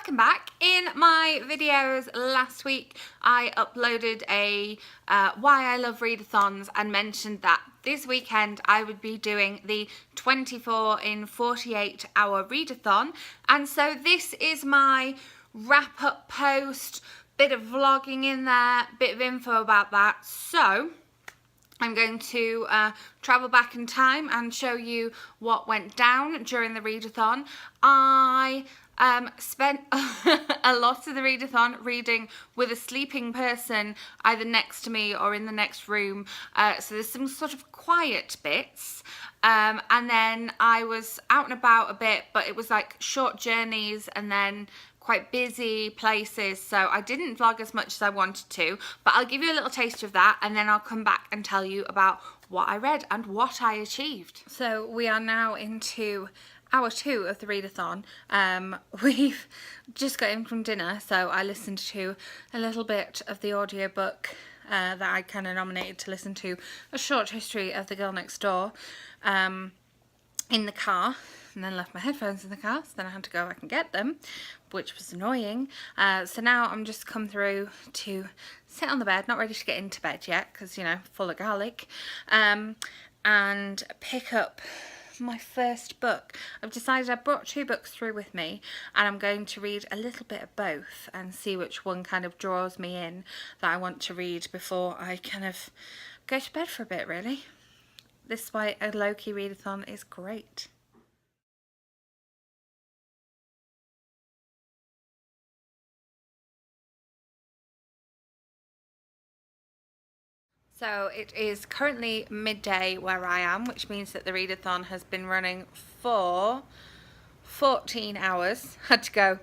welcome back. In my videos last week I uploaded a why I love readathons and mentioned that this weekend I would be doing the 24 in 48 hour readathon, and so this is my wrap up post, bit of vlogging in there, bit of info about that. So I'm going to travel back in time and show you what went down during the readathon. I spent a lot of the readathon reading with a sleeping person either next to me or in the next room, so there's some sort of quiet bits, and then I was out and about a bit, but it was like short journeys and then quite busy places, so I didn't vlog as much as I wanted to, but I'll give you a little taste of that and then I'll come back and tell you about what I read and what I achieved. So we are now into hour 2 of the readathon. We've just got in from dinner, so I listened to a little bit of the audiobook that I kind of nominated to listen to, A Short History of the Girl Next Door, in the car, and then left my headphones in the car, so then I had to go back and get them, which was annoying. So now I'm just come through to sit on the bed, not ready to get into bed yet because, you know, full of garlic, and pick up my first book. I've decided I brought 2 books through with me, and I'm going to read a little bit of both and see which one kind of draws me in that I want to read before I kind of go to bed for a bit, really. This is why a low-key readathon is great. So it is currently midday where I am, which means that the readathon has been running for 14 hours. Had to go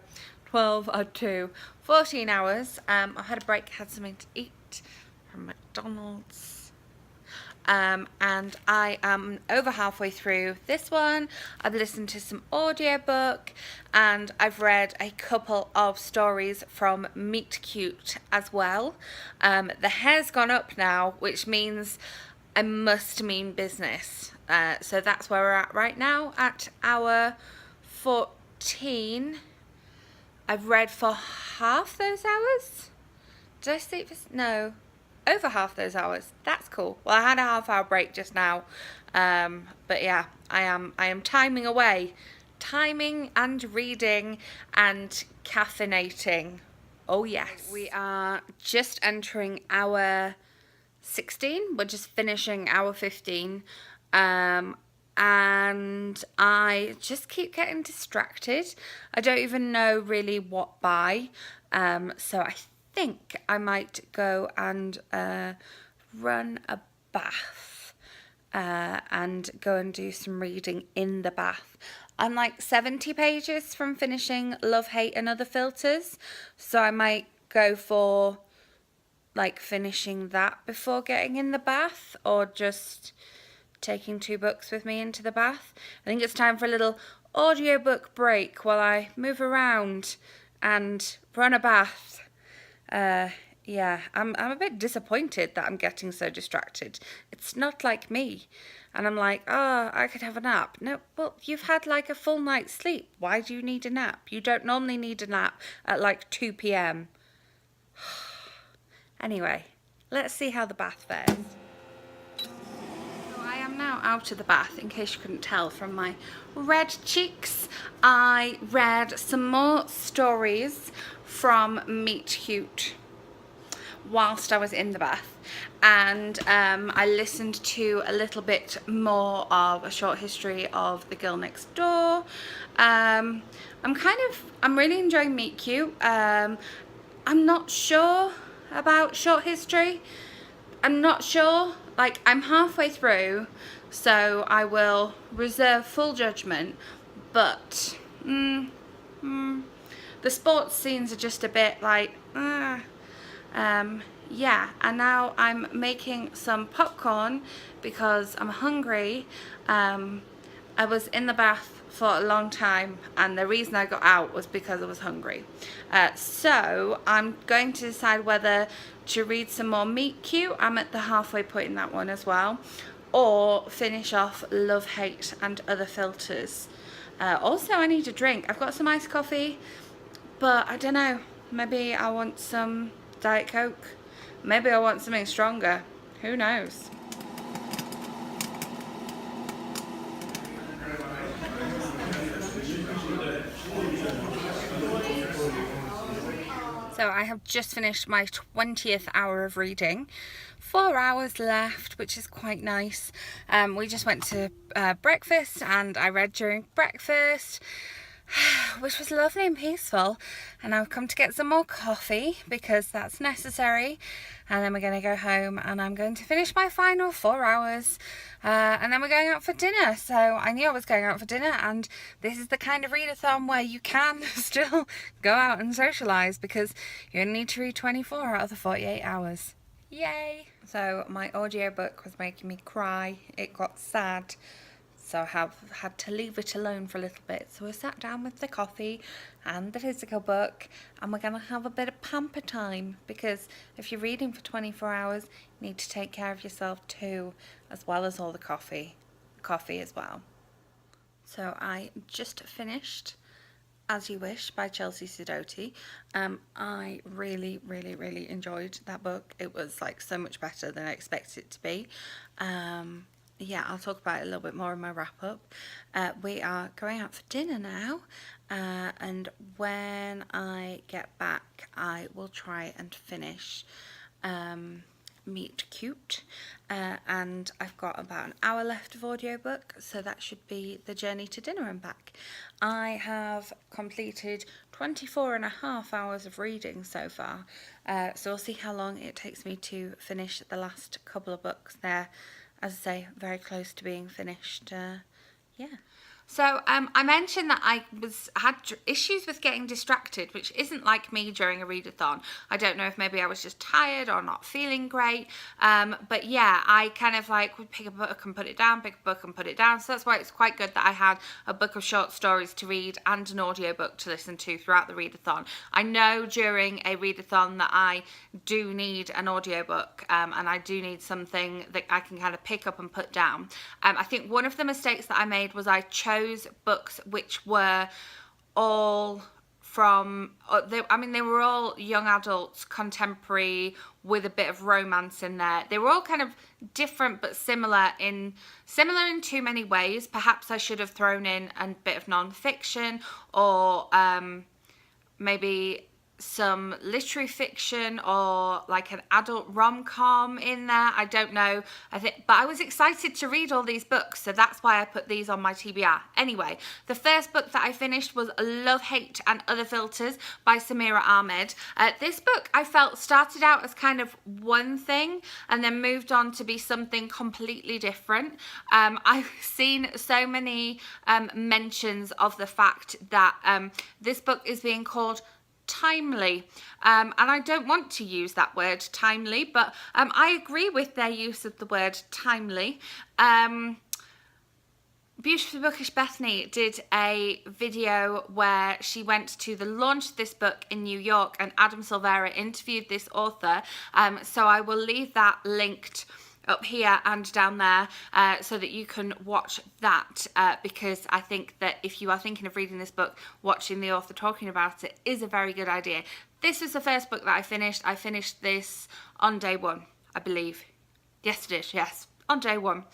12 or 2, 14 hours. I had a break, had something to eat from McDonald's. And I am over halfway through this one. I've listened to some audiobook and I've read a couple of stories from Meet Cute as well. The hair's gone up now, which means I must mean business. So that's where we're at right now, at hour 14. I've read for half those hours. Did I sleep for... No. Over half those hours. That's cool. Well, I had a half-hour break just now, but yeah, I am timing away, timing and reading and caffeinating. Oh yes. We are just entering hour 16. We're just finishing hour 15, and I just keep getting distracted. I don't even know really what by, so I think I might go and run a bath and go and do some reading in the bath. I'm like 70 pages from finishing Love, Hate and Other Filters, so I might go for like finishing that before getting in the bath, or just taking 2 books with me into the bath. I think it's time for a little audiobook break while I move around and run a bath. Yeah, I'm a bit disappointed that I'm getting so distracted. It's not like me. And I'm like, oh, I could have a nap. No, well, you've had like a full night's sleep. Why do you need a nap? You don't normally need a nap at like 2 p.m. Anyway, let's see how the bath fares. So I am now out of the bath, in case you couldn't tell from my red cheeks. I read some more stories from Meet Cute whilst I was in the bath, and I listened to a little bit more of A Short History of the Girl Next Door. I'm really enjoying Meet Cute. I'm not sure about Short History. I'm not sure, like, I'm halfway through, so I will reserve full judgment, but the sports scenes are just a bit like, yeah, and now I'm making some popcorn because I'm hungry. I was in the bath for a long time, and the reason I got out was because I was hungry. So I'm going to decide whether to read some more Meet Cute. I'm at the halfway point in that one as well, or finish off Love, Hate and Other Filters. Also, I need a drink. I've got some iced coffee, But I don't know, maybe I want some Diet Coke. Maybe I want something stronger. Who knows? So I have just finished my 20th hour of reading. 4 hours left, which is quite nice. We just went to breakfast and I read during breakfast, which was lovely and peaceful. And I've come to get some more coffee because that's necessary. And then we're going to go home and I'm going to finish my final 4 hours. And then we're going out for dinner. So I knew I was going out for dinner, and this is the kind of readathon where you can still go out and socialise, because you only need to read 24 out of the 48 hours. Yay! So my audiobook was making me cry. It got sad. So I have had to leave it alone for a little bit. So I sat down with the coffee and the physical book, and we're going to have a bit of pamper time, because if you're reading for 24 hours, you need to take care of yourself too, as well as all the coffee as well. So I just finished As You Wish by Chelsea Sidoti. I really enjoyed that book. It was like so much better than I expected it to be. Yeah, I'll talk about it a little bit more in my wrap up. We are going out for dinner now, and when I get back I will try and finish Meet Cute, and I've got about an hour left of audiobook, so that should be the journey to dinner and back. I have completed 24.5 hours of reading so far, so we'll see how long it takes me to finish the last couple of books. There, as I say, very close to being finished. Yeah. So I mentioned that I had issues with getting distracted, which isn't like me during a readathon. I don't know if maybe I was just tired or not feeling great. But yeah, I kind of like would pick a book and put it down, pick a book and put it down. So that's why it's quite good that I had a book of short stories to read and an audiobook to listen to throughout the readathon. I know during a readathon that I do need an audiobook, and I do need something that I can kind of pick up and put down. I think one of the mistakes that I made was I chose books which were all from, they were all young adults, contemporary, with a bit of romance in there. They were all kind of different but similar in too many ways. Perhaps I should have thrown in a bit of non-fiction, or maybe some literary fiction, or like an adult rom-com in there. I don't know. But I was excited to read all these books, so that's why I put these on my TBR. Anyway, the first book that I finished was Love, Hate and Other Filters by Samira Ahmed. This book I felt started out as kind of one thing and then moved on to be something completely different. I've seen so many mentions of the fact that this book is being called timely, and I don't want to use that word timely, but I agree with their use of the word timely. Beautifully Bookish Bethany did a video where she went to the launch of this book in New York, and Adam Silvera interviewed this author, so I will leave that linked up here and down there, so that you can watch that, because I think that if you are thinking of reading this book, watching the author talking about it is a very good idea. This was the first book that I finished. I finished this on day one, I believe. Yes, it is, yes, on day one.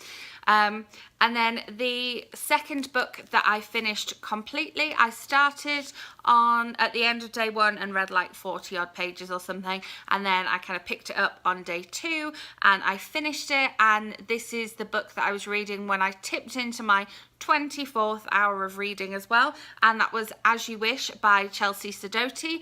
And then the second book that I finished completely, I started at the end of day one and read like 40 odd pages or something, and then I kind of picked it up on day two and I finished it. And this is the book that I was reading when I tipped into my 24th hour of reading as well, and that was As You Wish by Chelsea Sidoti.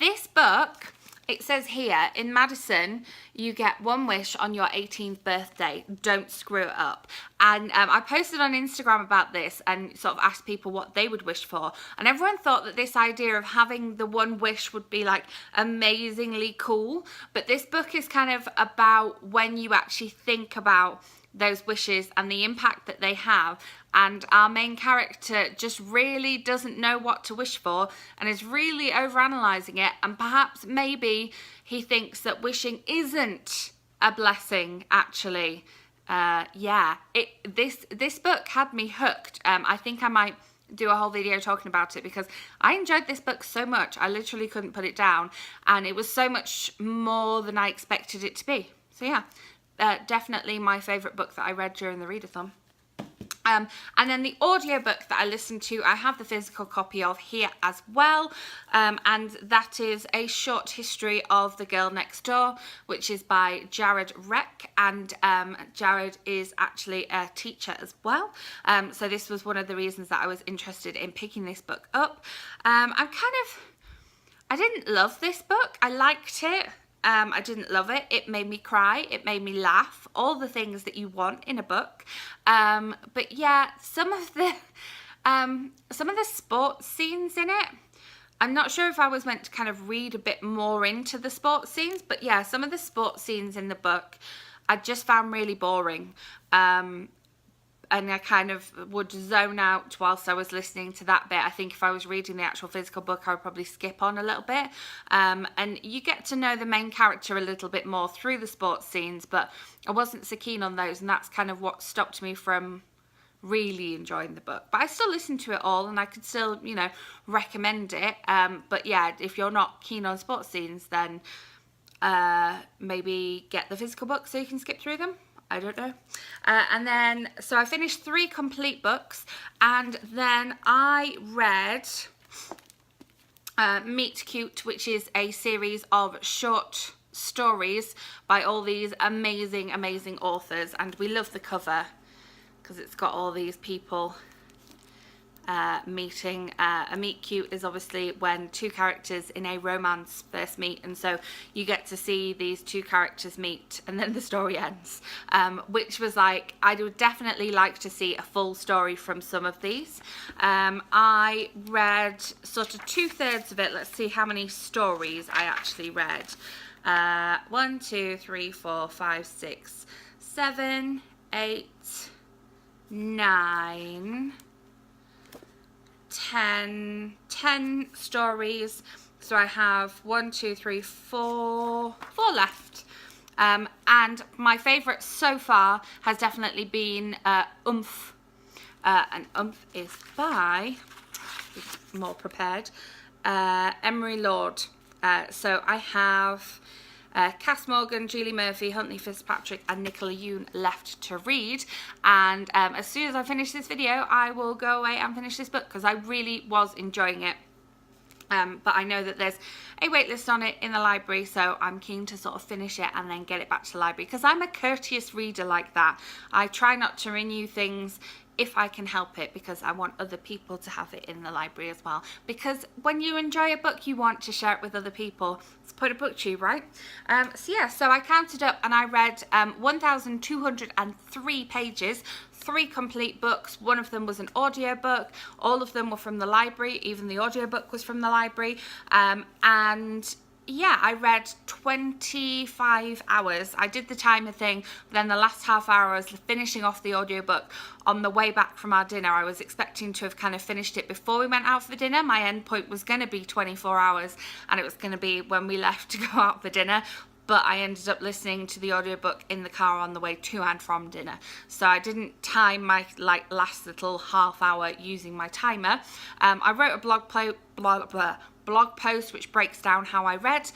This book, it says here, in Madison, you get one wish on your 18th birthday. Don't screw it up. And I posted on Instagram about this and sort of asked people what they would wish for. And everyone thought that this idea of having the one wish would be like amazingly cool. But this book is kind of about when you actually think about those wishes and the impact that they have, and our main character just really doesn't know what to wish for and is really overanalyzing it, and perhaps maybe he thinks that wishing isn't a blessing actually. This book had me hooked. I think I might do a whole video talking about it, because I enjoyed this book so much. I literally couldn't put it down, and it was so much more than I expected it to be. So yeah, definitely my favourite book that I read during the readathon. And then the audiobook that I listened to, I have the physical copy of here as well, and that is A Short History of the Girl Next Door, which is by Jared Reck, and Jared is actually a teacher as well, so this was one of the reasons that I was interested in picking this book up. I didn't love this book. I liked it. I didn't love it. It made me cry. It made me laugh. All the things that you want in a book. But yeah, some of the sports scenes in it, I'm not sure if I was meant to kind of read a bit more into the sports scenes, but yeah, some of the sports scenes in the book I just found really boring. And I kind of would zone out whilst I was listening to that bit. I think if I was reading the actual physical book, I would probably skip on a little bit. And you get to know the main character a little bit more through the sports scenes, but I wasn't so keen on those, and that's kind of what stopped me from really enjoying the book. But I still listened to it all, and I could still, you know, recommend it. But yeah, if you're not keen on sports scenes, then maybe get the physical book so you can skip through them. I don't know. And then, so I finished 3 complete books, and then I read Meet Cute, which is a series of short stories by all these amazing, amazing authors, and we love the cover because it's got all these people meeting. A meet cute is obviously when 2 characters in a romance first meet, and so you get to see these 2 characters meet and then the story ends, which was like, I would definitely like to see a full story from some of these. I read sort of 2/3 of it. Let's see how many stories I actually read. 1, 2, 3, 4, 5, 6, 7, 8, 9, 10 stories. So I have 1, 2, 3, 4 left. And my favourite so far has definitely been Oomph. And Oomph is by, more prepared, Emery Lord. So I have Cass Morgan, Julie Murphy, Huntley Fitzpatrick and Nicola Yoon left to read, and as soon as I finish this video I will go away and finish this book because I really was enjoying it. But I know that there's a wait list on it in the library, so I'm keen to sort of finish it and then get it back to the library, because I'm a courteous reader like that. I try not to renew things if I can help it, because I want other people to have it in the library as well, because when you enjoy a book you want to share it with other people. It's put a book to you, right? So yeah, so I counted up and I read 1,203 pages, 3 complete books. One of them was an audiobook. All of them were from the library. Even the audiobook was from the library. And yeah, I read 25 hours. I did the timer thing, but then the last half hour I was finishing off the audiobook on the way back from our dinner. I was expecting to have kind of finished it before we went out for dinner. My end point was going to be 24 hours, and it was going to be when we left to go out for dinner. But I ended up listening to the audiobook in the car on the way to and from dinner. So I didn't time my last little half hour using my timer. I wrote a blog post which breaks down how I read,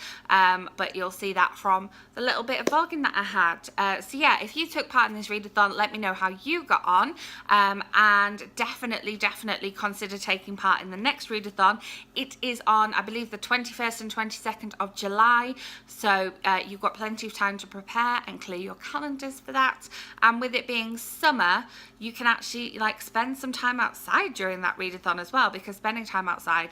but you'll see that from the little bit of vlogging that I had. So yeah, if you took part in this readathon, let me know how you got on, and definitely consider taking part in the next readathon. It is on, I believe, the 21st and 22nd of July, so you've got plenty of time to prepare and clear your calendars for that. And with it being summer, you can actually spend some time outside during that readathon as well, because spending time outside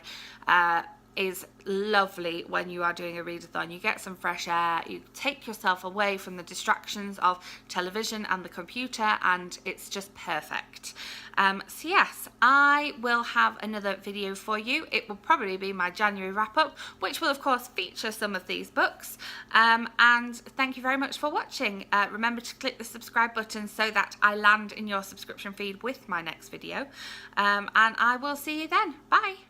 is lovely when you are doing a readathon. You get some fresh air, you take yourself away from the distractions of television and the computer, and it's just perfect. So yes, I will have another video for you. It will probably be my January wrap-up, which will of course feature some of these books. And thank you very much for watching. Remember to click the subscribe button so that I land in your subscription feed with my next video. And I will see you then. Bye.